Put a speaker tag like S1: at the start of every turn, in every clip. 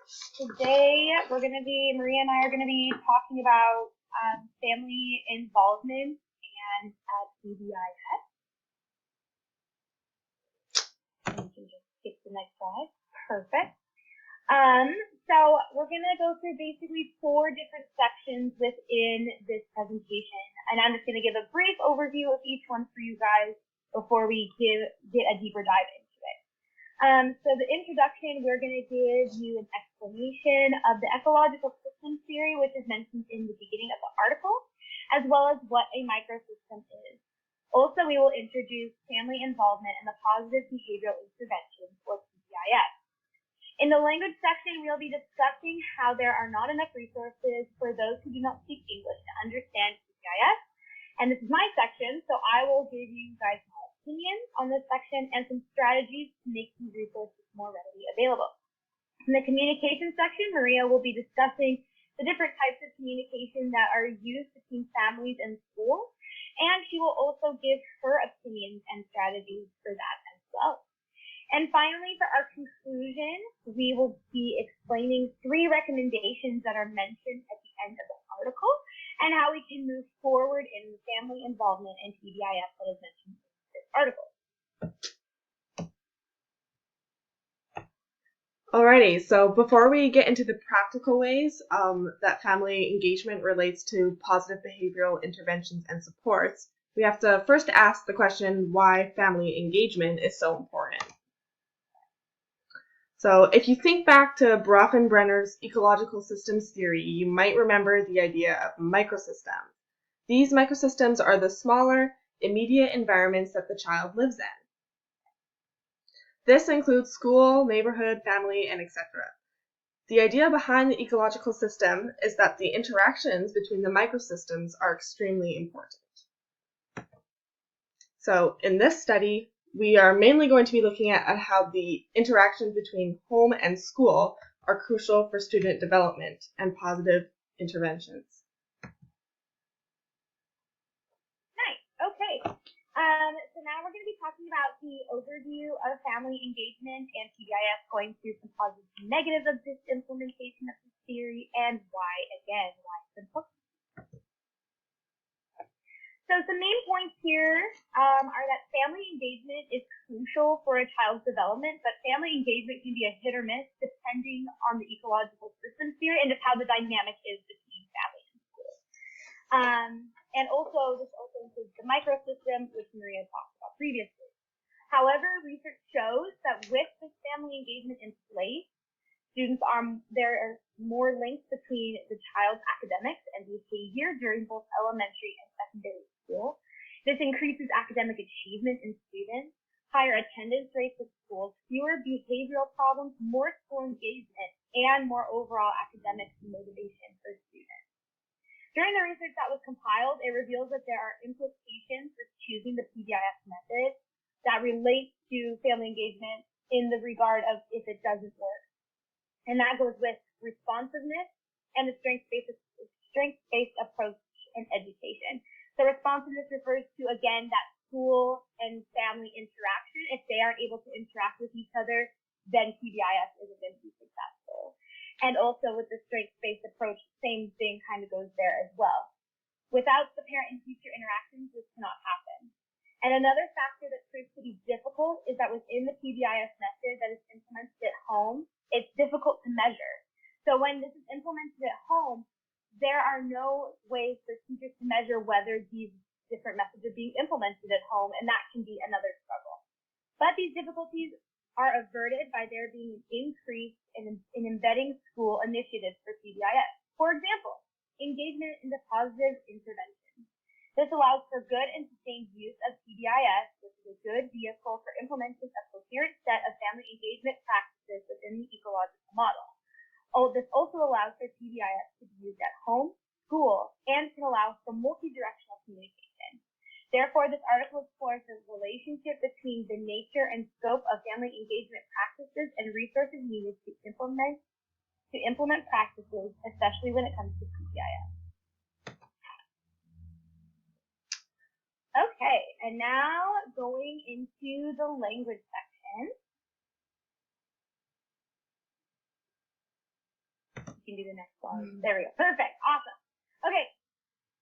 S1: Today, Maria and I are going to be talking about family involvement and PBIS. And you can just skip the next slide. Perfect. So we're going to go through basically 4 different sections within this presentation. And I'm just going to give a brief overview of each one for you guys before we get a deeper dive into it. So the introduction, we're going to give you an explanation of the ecological system theory, which is mentioned in the beginning of the article, as well as what a microsystem is. Also, we will introduce family involvement and the positive behavioral intervention, or PBIS. In the language section, we'll be discussing how there are not enough resources for those who do not speak English to understand PBIS. And this is my section, so I will give you guys my opinions on this section and some strategies to make these resources more readily available. In the communication section, Maria will be discussing the different types of communication that are used between families and schools, and she will also give her opinions and strategies for that as well. And finally, for our conclusion, we will be explaining 3 recommendations that are mentioned at the end of the article and how we can move forward in the family involvement and PBIS that is mentioned in this article.
S2: Alrighty, so before we get into the practical ways that family engagement relates to positive behavioral interventions and supports, we have to first ask the question why family engagement is so important. So if you think back to Bronfenbrenner's ecological systems theory, you might remember the idea of microsystems. These microsystems are the smaller, immediate environments that the child lives in. This includes school, neighborhood, family, and etc. The idea behind the ecological system is that the interactions between the microsystems are extremely important. So in this study, we are mainly going to be looking at how the interactions between home and school are crucial for student development and positive interventions.
S1: Nice. Okay. So now we're going to be talking about the overview of family engagement and PBIS, going through some positives and negatives of this implementation of this theory and why it's important. So some main points here are that family engagement is crucial for a child's development, but family engagement can be a hit or miss depending on the ecological systems theory and just how the dynamic is between family and school. And also, this also includes the microsystem, which Maria talked about previously. However, research shows that with this family engagement in place, there are more links between the child's academics and behavior during both elementary and secondary school. This increases academic achievement in students, higher attendance rates at schools, fewer behavioral problems, more school engagement, and more overall academic motivation for students. During the research that was compiled, it reveals that there are implications for choosing the PBIS method that relate to family engagement in the regard of if it doesn't work. And that goes with responsiveness and the strengths-based approach in education. So responsiveness refers to, again, that school and family interaction. If they aren't able to interact with each other, then PBIS isn't going to be successful. And also with the strengths-based approach, same thing kind of goes there as well. Without the parent and teacher interactions, this cannot happen. And another factor that proves to be difficult is that within the PBIS method that is implemented at home, it's difficult to measure. So when this is implemented at home, there are no ways for teachers to measure whether these different methods are being implemented at home, and that can be another struggle. But these difficulties are averted by there being an increase in embedding school initiatives for PBIS. For example, engagement in the positive intervention. This allows for good and sustained use of PBIS, which is a good vehicle for implementing a coherent set of family engagement practices within the ecological model. This also allows for PBIS to be used at home, school, and can allow for multi-directional communication. Therefore, this article explores the relationship between the nature and scope of family engagement practices and resources needed to implement practices, especially when it comes to PBIS. Okay, and now going into the language section. You can do the next slide. There we go. Perfect. Awesome. Okay.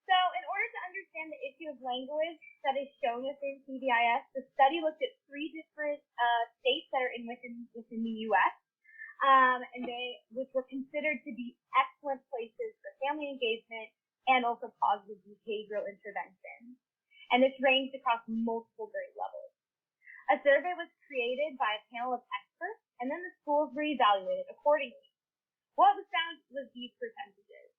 S1: So in order to understand the issue of language that is shown within PBIS, the study looked at 3 different states that are within the U.S. Which were considered to be excellent places for family engagement and also positive behavioral intervention. And this ranged across multiple grade levels. A survey was created by a panel of experts, and then the schools were evaluated accordingly. What was found was these percentages.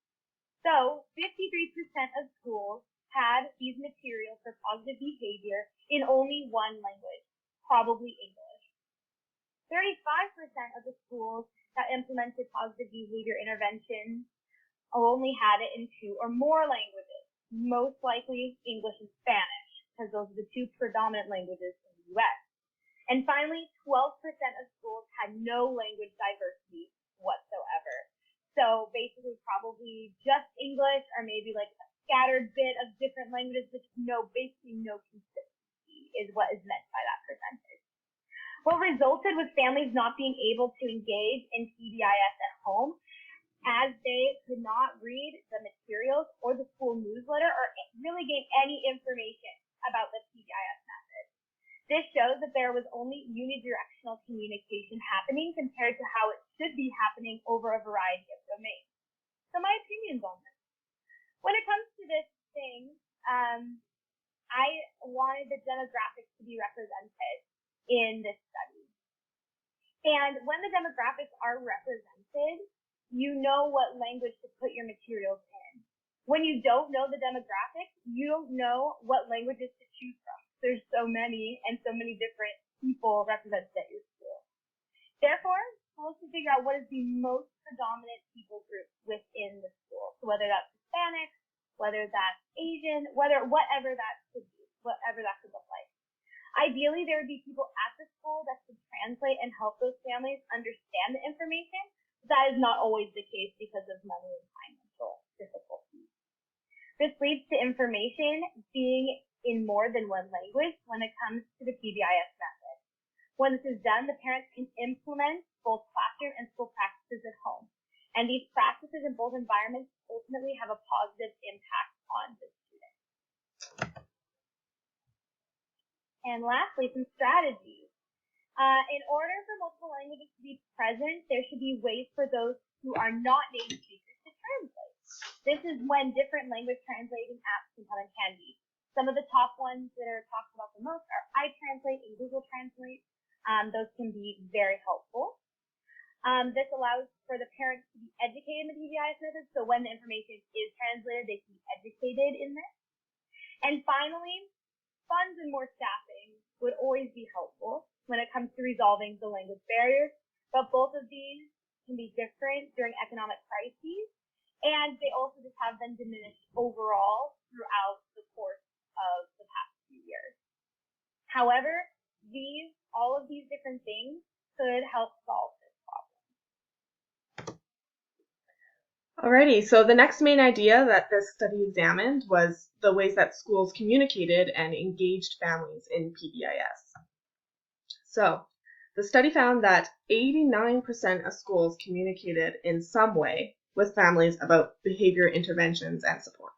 S1: So 53% of schools had these materials for positive behavior in only one language, probably English. 35% of the schools that implemented positive behavior interventions only had it in 2 or more languages, most likely English and Spanish, because those are the 2 predominant languages in the U.S. And finally, 12% of schools had no language diversity whatsoever. So basically probably just English or maybe like a scattered bit of different languages, but basically no consistency is what is meant by that percentage. What resulted was families not being able to engage in PBIS at home as they could not read the materials or the school newsletter or really gain any information about the PBIS method. This shows that there was only unidirectional communication happening compared to how it should be happening over a variety of domains. So my opinions on this. When it comes to this thing, I wanted the demographics to be represented in this study. And when the demographics are represented, you know what language to put your materials in. When you don't know the demographics, you don't know what languages to choose from. There's so many and so many different people represented at your school. Therefore, schools should figure out what is the most predominant people group within the school. So whether that's Hispanic, whether that's Asian, whatever that could be, whatever that could look like. Ideally, there would be people at the school that could translate and help those families understand the information. That is not always the case because of money and financial difficulties. This leads to information being in more than one language when it comes to the PBIS method. When this is done, the parents can implement both classroom and school practices at home. And these practices in both environments ultimately have a positive impact on the student. And lastly, some strategies. In order for multiple languages to be present, there should be ways for those who are not native speakers to translate. This is when different language translating apps can come in handy. Some of the top ones that are talked about the most are iTranslate and Google Translate. Those can be very helpful. This allows for the parents to be educated in the PBIS method, so when the information is translated, they can be educated in this. And finally, funds and more staffing would always be helpful when it comes to resolving the language barriers, but both of these can be different during economic crises, and they also just have been diminished overall throughout the course of the past few years. However, all of these different things could help solve this problem.
S2: Alrighty, so the next main idea that this study examined was the ways that schools communicated and engaged families in PBIS. So, the study found that 89% of schools communicated in some way with families about behavior interventions and supports.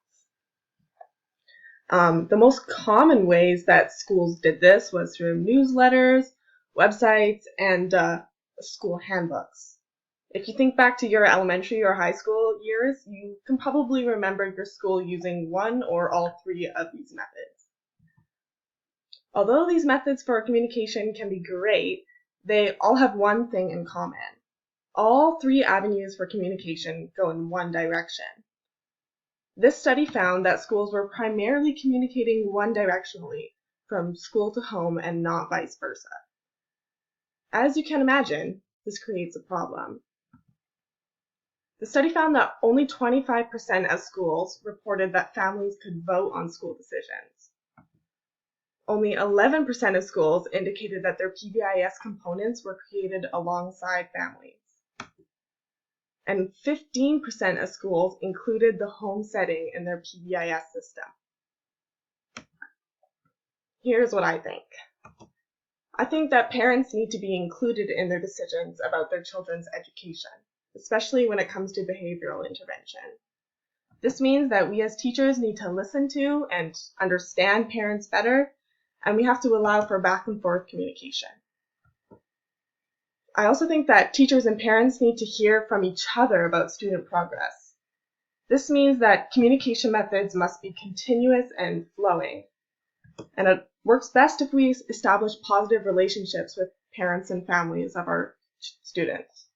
S2: The most common ways that schools did this was through newsletters, websites, and school handbooks. If you think back to your elementary or high school years, you can probably remember your school using one or all 3 of these methods. Although these methods for communication can be great, they all have one thing in common. All 3 avenues for communication go in one direction. This study found that schools were primarily communicating one-directionally, from school to home and not vice versa. As you can imagine, this creates a problem. The study found that only 25% of schools reported that families could vote on school decisions. Only 11% of schools indicated that their PBIS components were created alongside families. And 15% of schools included the home setting in their PBIS system. Here's what I think. I think that parents need to be included in their decisions about their children's education. especially when it comes to behavioral intervention. This means that we as teachers need to listen to and understand parents better, and we have to allow for back and forth communication. I also think that teachers and parents need to hear from each other about student progress. This means that communication methods must be continuous and flowing, and it works best if we establish positive relationships with parents and families of our students.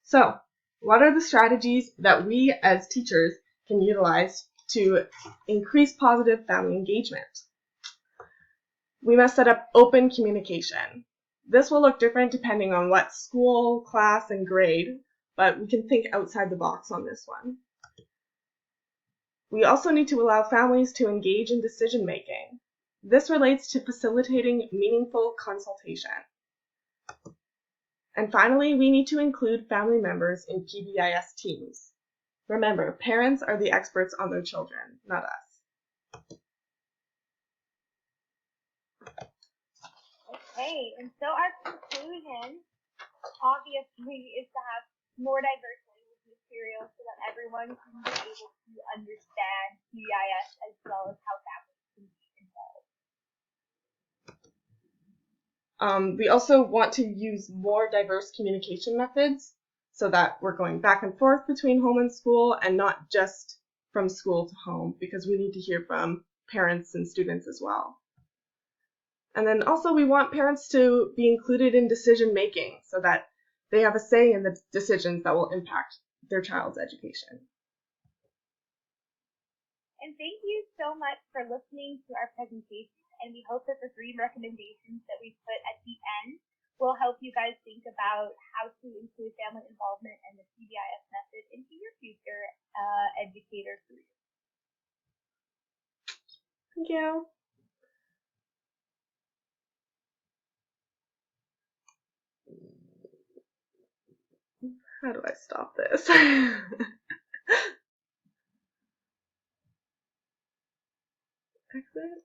S2: So, what are the strategies that we as teachers can utilize to increase positive family engagement? We must set up open communication. This will look different depending on what school, class, and grade, but we can think outside the box on this one. We also need to allow families to engage in decision making. This relates to facilitating meaningful consultation. And finally, we need to include family members in PBIS teams. Remember, parents are the experts on their children, not us.
S1: Okay, and so our conclusion, obviously, is to have more diverse language material so that everyone can be able to understand PBIS as well as how families can be involved.
S2: We also want to use more diverse communication methods so that we're going back and forth between home and school and not just from school to home, because we need to hear from parents and students as well. And then also we want parents to be included in decision making so that they have a say in the decisions that will impact their child's education.
S1: And thank you so much for listening to our presentation, and we hope that the 3 recommendations that we put at the end will help you guys think about how to include family involvement and the PBIS method into your future educator career.
S2: Thank you. How do I stop this? Exit.